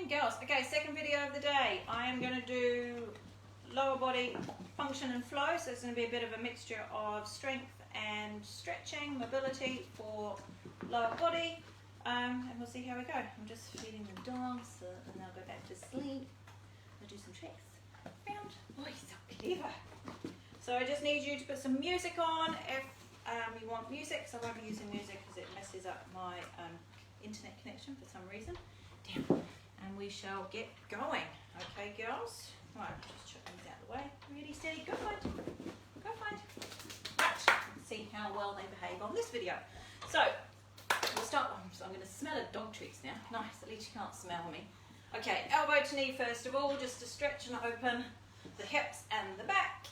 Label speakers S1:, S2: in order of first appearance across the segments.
S1: Morning, girls. Okay, second video of the day. I am going to do lower body function and flow. So it's going to be a bit of a mixture of strength and stretching, mobility for lower body. And we'll see how we go. I'm just feeding the dogs and they'll go back to sleep. I'll do some tricks around. Oh, he's so clever. So I just need you to put some music on if you want music. So I won't be using music because it messes up my internet connection for some reason. Damn. And we shall get going. Okay, girls? Right, just chuck these out of the way. Really steady. Go find. Go find. Right, let's see how well they behave on this video. So, we'll start. So I'm going to smell of dog treats now. Nice, at least you can't smell me. Okay, elbow to knee first of all, just to stretch and open the hips and the back.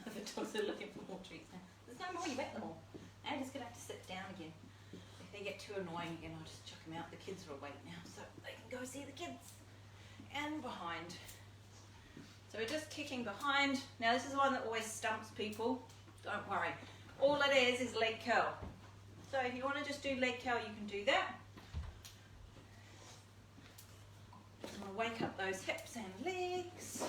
S1: The dogs are looking for more treats now. There's no more, you ate them all. Now you're just going to have to sit down again. If they get too annoying again, I'll just chuck them out. The kids are awake now, so they can go see the kids. And behind. So we're just kicking behind. Now this is the one that always stumps people. Don't worry. All it is leg curl. So if you want to just do leg curl, you can do that. I'm going to wake up those hips and legs.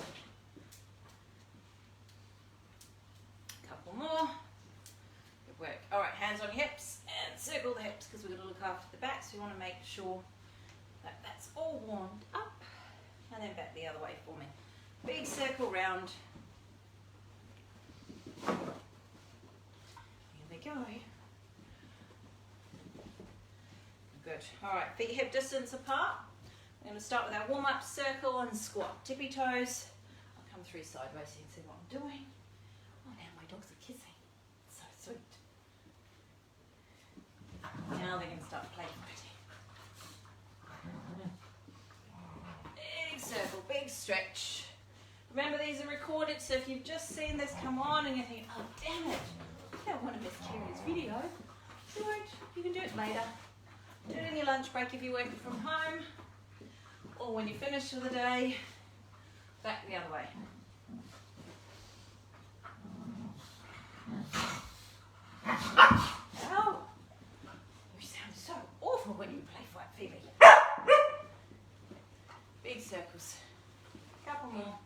S1: A couple more. Good work. All right, hands on your hips and circle the hips because we're going to look after the back. So we want to make sure that that's all warmed up. And then back the other way for me. Big circle round. Here we go. Good. All right, feet hip distance apart. We're going to start with our warm-up circle and squat. Tippy toes. I'll come through sideways so you can see what I'm doing. Oh, now my dogs are kissing. So sweet. Now they're going to start play fighting. Big circle, big stretch. Remember, these are recorded, so if you've just seen this come on and you think, oh, damn it, I don't want to miss Terry's video, you won't. You can do it later. Do it in your lunch break if you're working from home, or when you finish for the day, back the other way. Ow! You sound so awful when you play fight, Phoebe. Big circles. Couple more.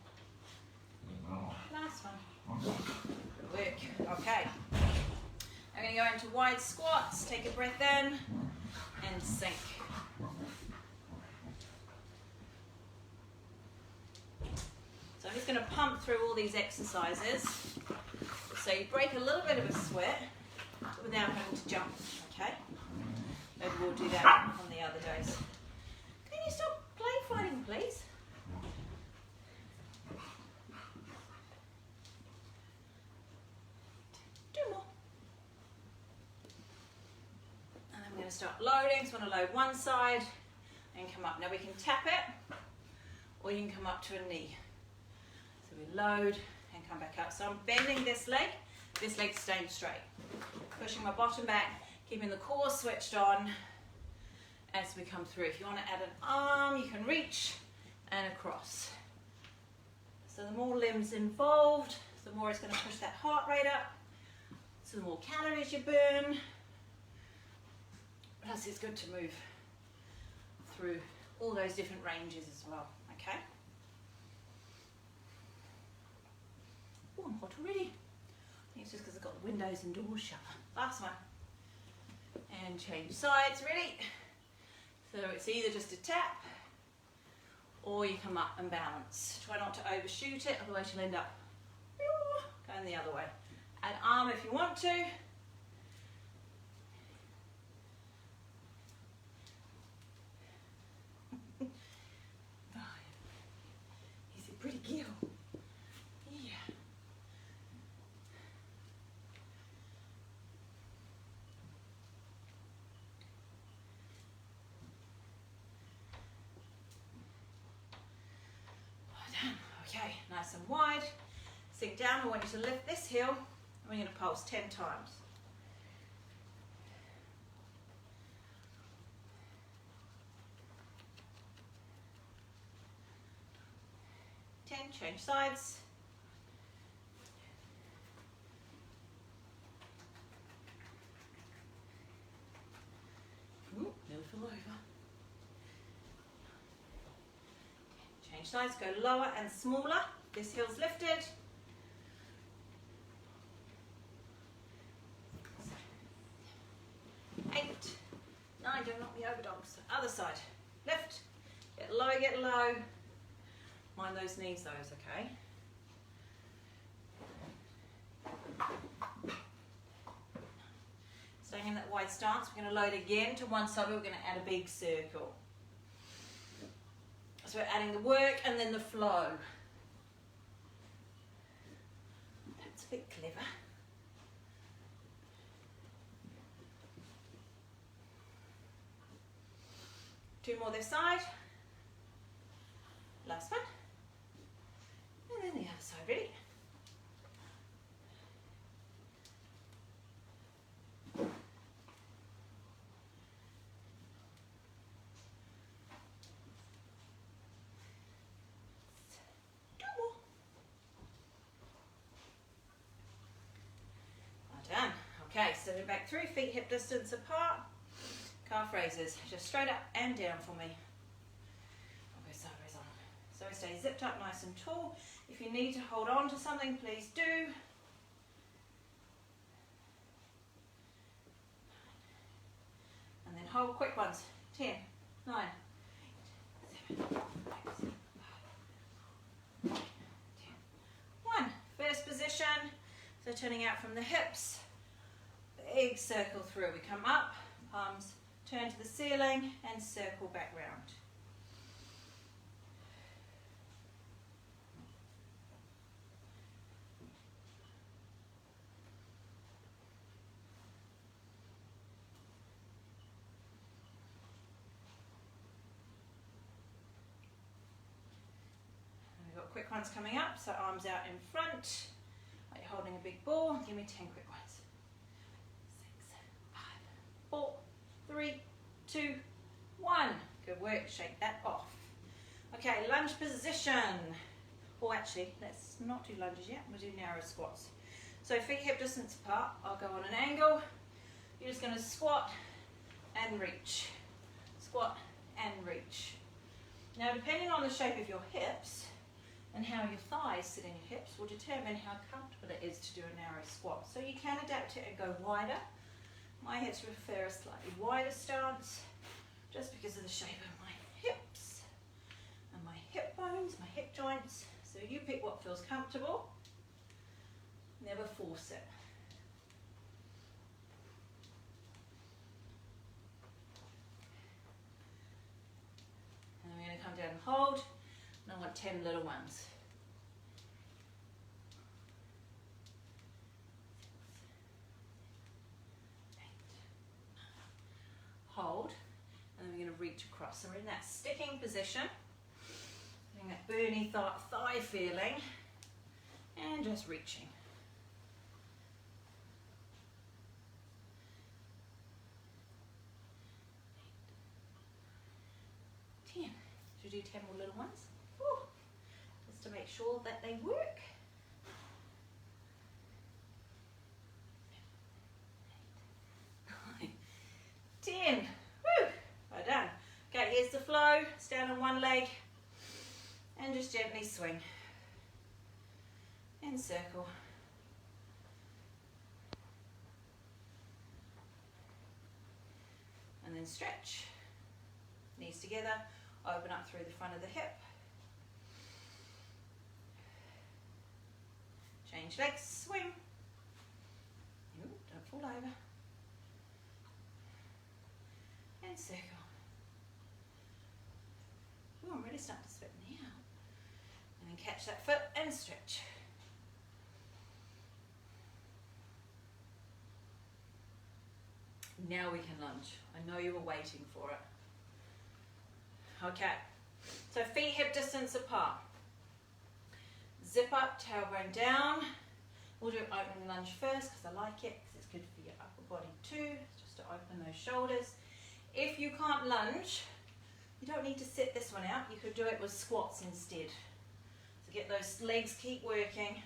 S1: Last one. Good work. Okay. I'm going to go into wide squats. Take a breath in and sink. So I'm just going to pump through all these exercises. So you break a little bit of a sweat without having to jump. Okay? Maybe we'll do that on the other days. Can you stop play fighting, please? Start loading, so I want to load one side and come up. Now we can tap it or you can come up to a knee. So we load and come back up. So I'm bending this leg staying straight. Pushing my bottom back, keeping the core switched on as we come through. If you want to add an arm, you can reach and across. So the more limbs involved, the more it's going to push that heart rate up. So the more calories you burn. Plus it's good to move through all those different ranges as well, okay? Oh, I'm hot already. I think it's just because I've got the windows and doors shut. Last one. And change sides, ready? So it's either just a tap or you come up and balance. Try not to overshoot it, otherwise you'll end up going the other way. Add arm if you want to. Pretty girl. Yeah. Well done. Okay, nice and wide. Sink down. I want you to lift this heel and we're going to pulse 10 times. 10, change sides. Ooh, nearly fall over. Change sides, go lower and smaller. This heel's lifted. 8, 9, don't knock me over, dogs. Other side. Lift. Get low, get low. Mind those knees, those, okay? Staying in that wide stance, we're going to load again to one side, we're going to add a big circle. So we're adding the work and then the flow. That's a bit clever. Two more this side. Last one. And then the other side, ready? Two more. Well done. Okay, so we're back through, feet hip distance apart. Calf raises, just straight up and down for me. I'll go sideways on. So we stay zipped up nice and tall. If you need to hold on to something, please do. And then hold quick ones. 10, 9, 8, 7, 6, 5, 4, 3, 2, 1. First position, so turning out from the hips. Big circle through. We come up, palms turn to the ceiling and circle back round. And we've got quick ones coming up, so arms out in front, like you're holding a big ball. Give me 10 quick ones. 6, 5, 4, 3, 2, 1. Good work, shake that off. Okay, lunge position. Or actually, let's not do lunges yet, we'll do narrow squats. So feet hip distance apart, I'll go on an angle. You're just going to squat and reach. Squat and reach. Now depending on the shape of your hips and how your thighs sit in your hips will determine how comfortable it is to do a narrow squat. So you can adapt it and go wider. My hips prefer a slightly wider stance just because of the shape of my hips and my hip bones, my hip joints. So you pick what feels comfortable, never force it. And then we're going to come down and hold, and I want 10 little ones. Hold, and then we're going to reach across. So we're in that sticking position, getting that burny thigh feeling, and just reaching. Should we do 10 more little ones? Ooh, just to make sure that they work. 10. Woo! Well done. Okay, here's the flow. Stand on one leg and just gently swing. And circle. And then stretch. Knees together. Open up through the front of the hip. Change legs. Swing. Ooh, don't fall over. And circle. Ooh, I'm really starting to sweat now. And then catch that foot and stretch. Now we can lunge. I know you were waiting for it. Okay, so feet hip distance apart. Zip up, tailbone down. We'll do opening lunge first because I like it, because it's good for your upper body too, just to open those shoulders. If you can't lunge, you don't need to sit this one out. You could do it with squats instead. So get those legs, keep working.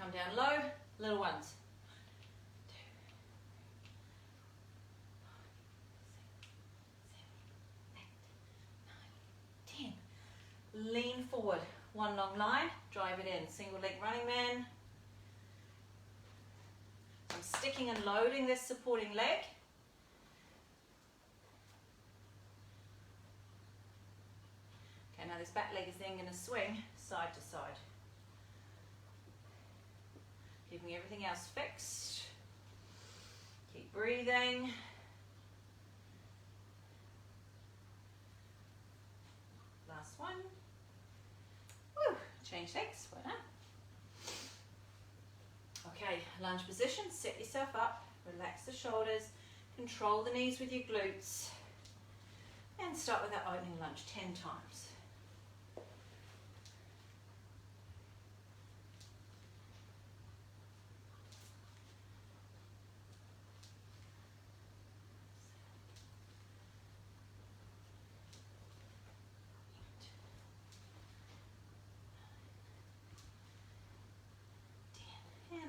S1: Come down low, little ones. 2, 6, 7, 8, 9, 10. Lean forward, one long line, drive it in. Single leg running man. I'm sticking and loading this supporting leg. Okay, now this back leg is then going to swing side to side. Keeping everything else fixed. Keep breathing. Last one. Woo. Change legs. Well done. Okay, lunge position. Set yourself up. Relax the shoulders. Control the knees with your glutes. And start with that opening lunge 10 times.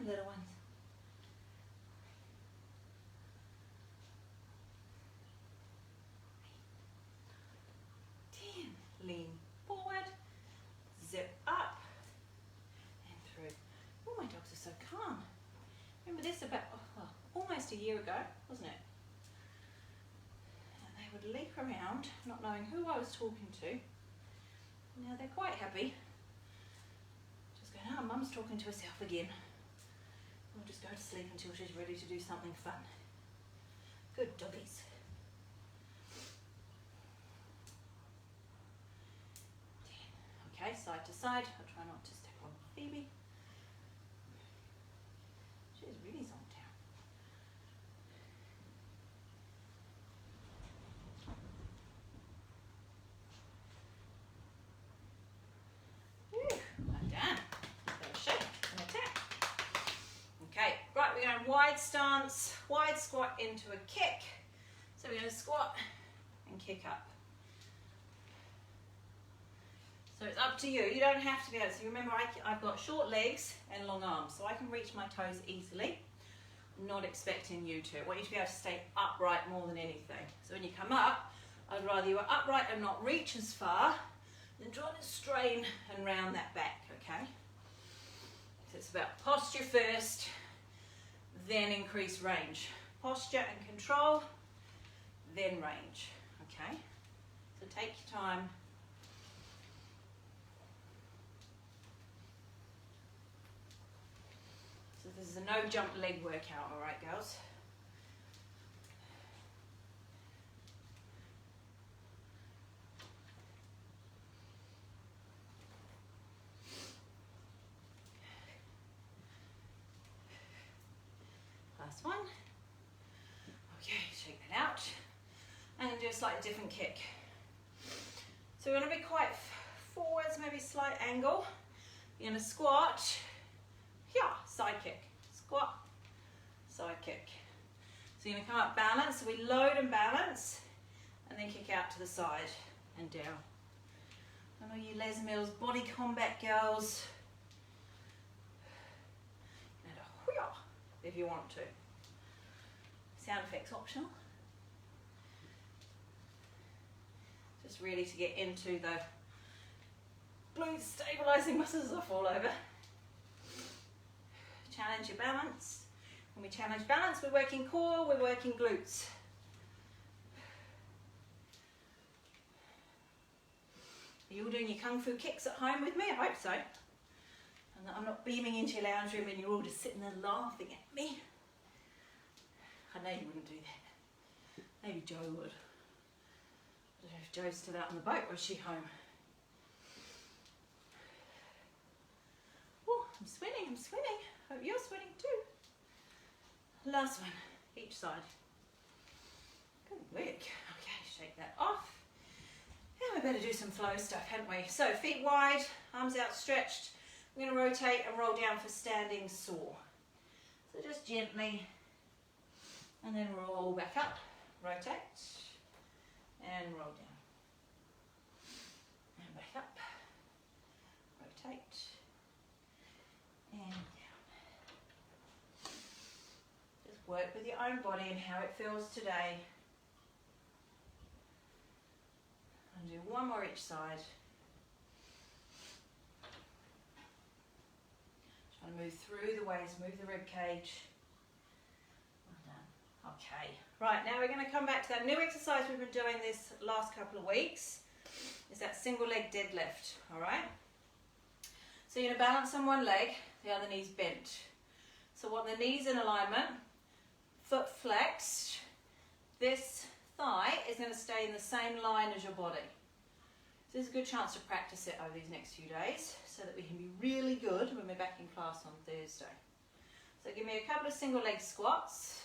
S1: Little ones. 10. Lean forward, zip up and through. Oh, my dogs are so calm. Remember this about almost a year ago, wasn't it? And they would leap around, not knowing who I was talking to. Now they're quite happy. Just going, oh, Mum's talking to herself again. We'll just go to sleep until she's ready to do something fun. Good doggies. Okay, side to side. I'll try not to step on Phoebe. She's really zonked out. Whew, well done. Got a shake and a tap. Okay, right, we're going wide stance, wide squat into a kick. So we're going to squat and kick up. So it's up to you. You don't have to be able to. Remember, I've got short legs and long arms, so I can reach my toes easily. I'm not expecting you to. I want you to be able to stay upright more than anything. So when you come up, I'd rather you were upright and not reach as far than trying to strain and round that back, okay? So it's about posture first, then increase range. Posture and control, then range, okay? So take your time. So this is a no jump leg workout, all right, girls? Last one. Okay, shake that out. And do a slightly different kick. So we're going to be quite forwards, maybe slight angle. You're going to squat. Yeah, side kick. Squat, side kick. So you're going to come up balance. So we load and balance. And then kick out to the side and down. I know you Les Mills body combat girls. And a hoo-yah if you want to. Sound effects optional. Just really to get into the glute stabilizing muscles off all over. Challenge your balance. When we challenge balance, we're working core, we're working glutes. Are you all doing your kung fu kicks at home with me? I hope so. And that I'm not beaming into your lounge room and you're all just sitting there laughing at me. I know you wouldn't do that. Maybe Jo would. I don't know if Jo's still out on the boat or is she home? Oh, I'm sweating, I'm sweating. Hope you're sweating too. Last one, each side. Good work. Okay, shake that off. And we better do some flow stuff, hadn't we? So feet wide, arms outstretched. We're going to rotate and roll down for standing saw. So just gently, and then roll back up, rotate, and roll down. And back up, rotate, and down. Work with your own body and how it feels today. And do one more each side. Try to move through the waist, move the rib cage. Well done. Okay. Right, now we're going to come back to that new exercise we've been doing this last couple of weeks. Is that single leg deadlift, all right? So you're going to balance on one leg, the other knee's bent. So want the knees in alignment, foot flexed. This thigh is going to stay in the same line as your body. So this is a good chance to practice it over these next few days so that we can be really good when we're back in class on Thursday. So give me a couple of single leg squats.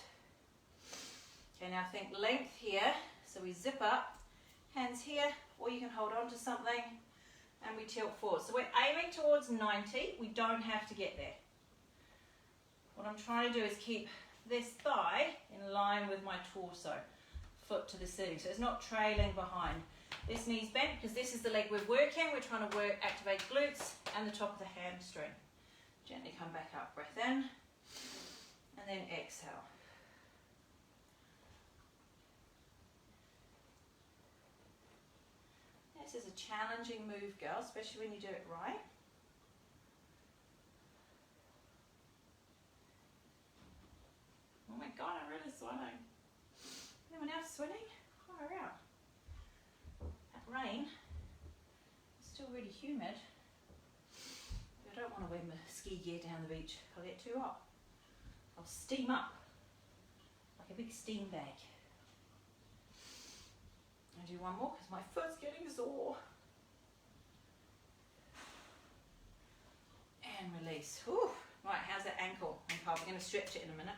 S1: Okay, now think length here. So we zip up, hands here, or you can hold on to something and we tilt forward. So we're aiming towards 90. We don't have to get there. What I'm trying to do is keep this thigh in line with my torso, foot to the ceiling. So it's not trailing behind. This knee's bent because this is the leg we're working. We're trying to activate glutes and the top of the hamstring. Gently come back up, breath in, and then exhale. This is a challenging move, girl, especially when you do it right. Oh my God, I'm really sweating. Anyone else sweating? Far out. That rain is still really humid. I don't want to wear my ski gear down the beach. I'll get too hot. I'll steam up like a big steam bag. I'll do one more because my foot's getting sore. And release. Whew. Right, how's that ankle? We're going to stretch it in a minute.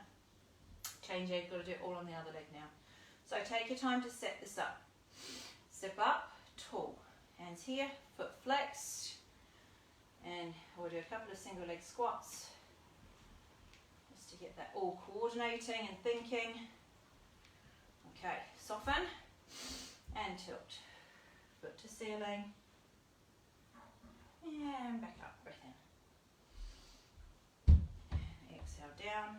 S1: Change it, you've got to do it all on the other leg now. So take your time to set this up. Step up, tall. Hands here, foot flexed. And we'll do a couple of single leg squats. Just to get that all coordinating and thinking. Okay, soften and tilt. Foot to ceiling. And back up, breath in. And exhale down.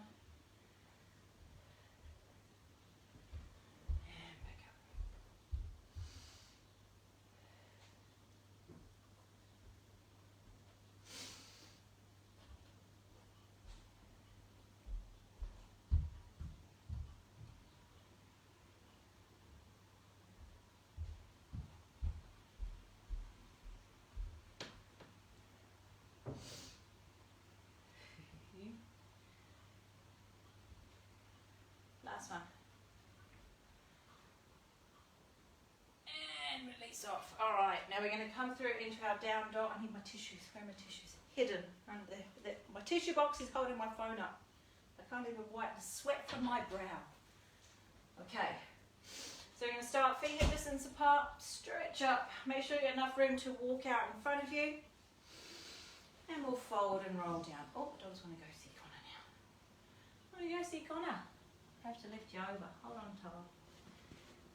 S1: Last one. And release off. All right, now we're going to come through into our down dog. I need my tissues. Where are my tissues? Hidden under there. My tissue box is holding my phone up. I can't even wipe the sweat from my brow. Okay. So we're going to start feet hip distance apart. Stretch up. Make sure you have enough room to walk out in front of you. And we'll fold and roll down. Oh, dogs want to go see Connor now. Want to go see Connor? I have to lift you over. Hold on, Tom.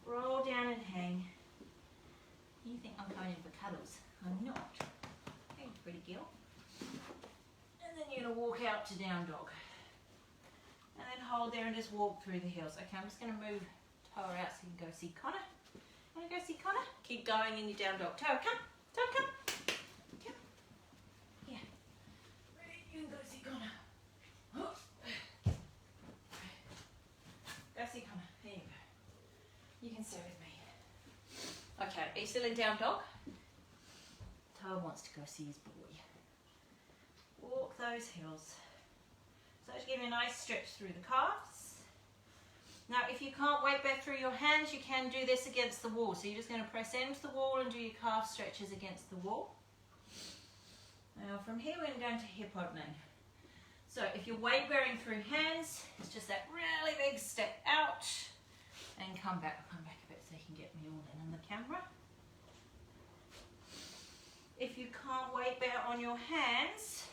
S1: Roll down and hang. You think I'm going in for cuddles? I'm not. Hey, pretty girl. And then you're going to walk out to down dog. And then hold there and just walk through the heels. Okay, I'm just going to move Toa out so you can go see Connor. Want to go see Connor? Keep going in your down dog. Toa, come. Toa, come. Come. Yeah. Ready? You can go see Connor. Oh. Go see Connor. There you go. You can stay with me. Okay, are you still in down dog? Toa wants to go see his boy. Walk those heels. So just give me a nice stretch through the calves. Now if you can't weight bear through your hands, you can do this against the wall. So you're just going to press into the wall and do your calf stretches against the wall. Now from here we're going to hip opening. So if you're weight bearing through hands, it's just that really big step out and come back. I'll come back a bit so you can get me all in the camera. If you can't weight bear on your hands,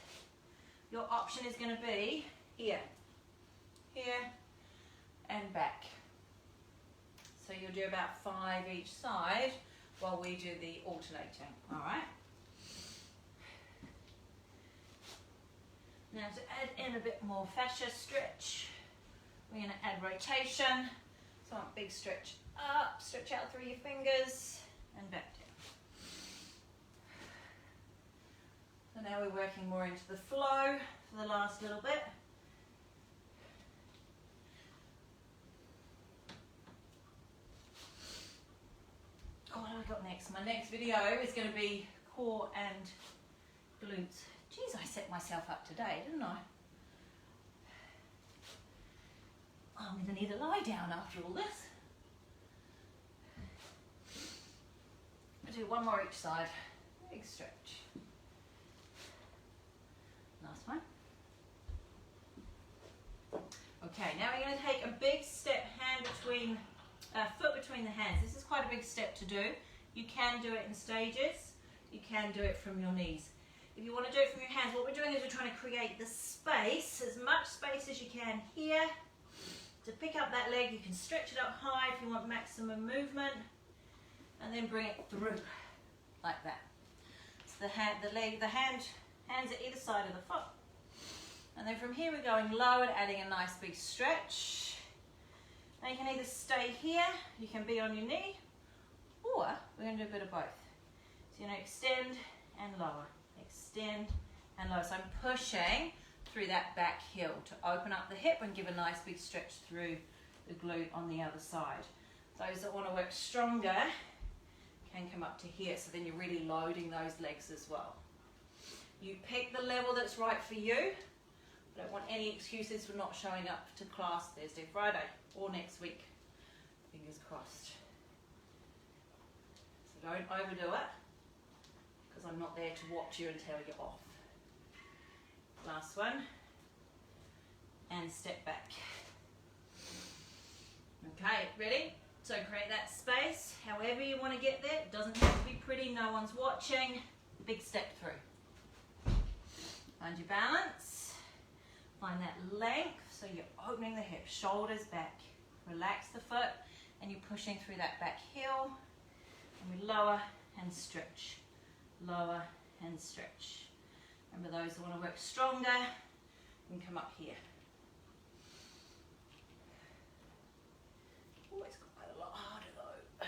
S1: your option is going to be here, here, and back. So you'll do about 5 each side while we do the alternating, all right? Now to add in a bit more fascia stretch, We're going to add rotation. So a big stretch up, stretch out through your fingers and back down. So now we're working more into the flow for the last little bit. Oh, what have I got next? My next video is going to be core and glutes. Geez, I set myself up today, didn't I? I'm going to need to lie down after all this. I'll do one more each side. Big stretch. Last one. Okay, now we're going to take a big step, foot between the hands. This is quite a big step to do. You can do it in stages. You can do it from your knees. If you want to do it from your hands, what we're doing is we're trying to create the space, as much space as you can here, to pick up that leg. You can stretch it up high if you want maximum movement, and then bring it through like that. So hands at either side of the foot, and then from here we're going low and adding a nice big stretch. Now you can either stay here, you can be on your knee, or we're going to do a bit of both. So you're going to extend and lower, extend and lower. So I'm pushing through that back heel to open up the hip and give a nice big stretch through the glute on the other side. Those that want to work stronger can come up to here, so then you're really loading those legs as well. You pick the level that's right for you. I don't want any excuses for not showing up to class Thursday, Friday, or next week. Fingers crossed. So don't overdo it, because I'm not there to watch you and tell you off. Last one. And step back. Okay, ready? So create that space, however you want to get there. It doesn't have to be pretty, no one's watching. Big step through. Find your balance. Find that length, so you're opening the hips, shoulders back. Relax the foot, and you're pushing through that back heel. And we lower and stretch. Lower and stretch. Remember, those that want to work stronger, you can come up here. Oh, it's quite a lot harder though.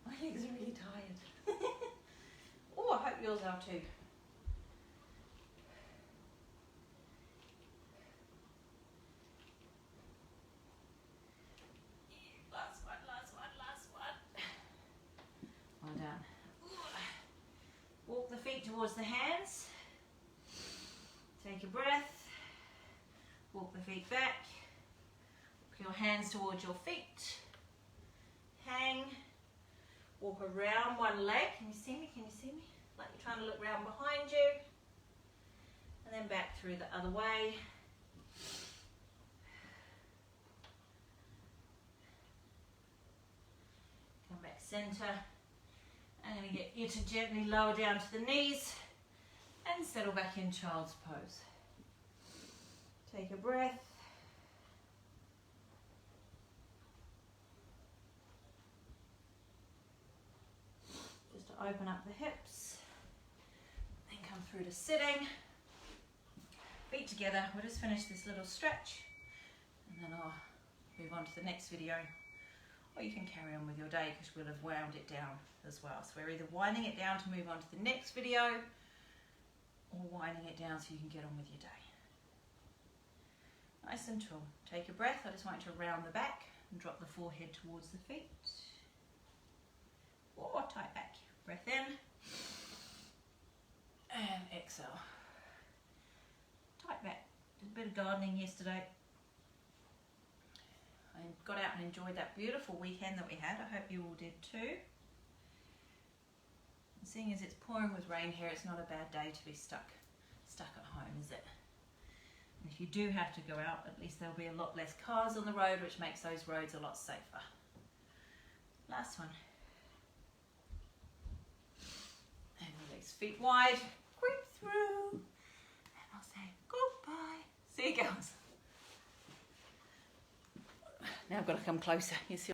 S1: My legs are really tired. Oh, I hope yours are too. Last one, last one, last one. Well done. Walk the feet towards the hands. Take a breath. Walk the feet back. Put your hands towards your feet. Hang. Walk around one leg. Can you see me? Can you see me? Like you're trying to look round behind you. And then back through the other way. Come back center. I'm going to get you to gently lower down to the knees and settle back in child's pose. Take a breath. Just to open up the hips. Then come through to sitting. Feet together. We'll just finish this little stretch and then I'll move on to the next video. Or you can carry on with your day because we'll have wound it down as well. So we're either winding it down to move on to the next video or winding it down so you can get on with your day. Nice and tall. Take a breath. I just want you to round the back and drop the forehead towards the feet. Or tight back. Breath in and exhale. Tight back. Did a bit of gardening yesterday. I got out and enjoyed that beautiful weekend that we had. I hope you all did too. And seeing as it's pouring with rain here, it's not a bad day to be stuck at home, is it? And if you do have to go out, at least there'll be a lot less cars on the road, which makes those roads a lot safer. Last one. And release, feet wide, creep through, and I'll say goodbye. See you girls. Now I've got to come closer. You see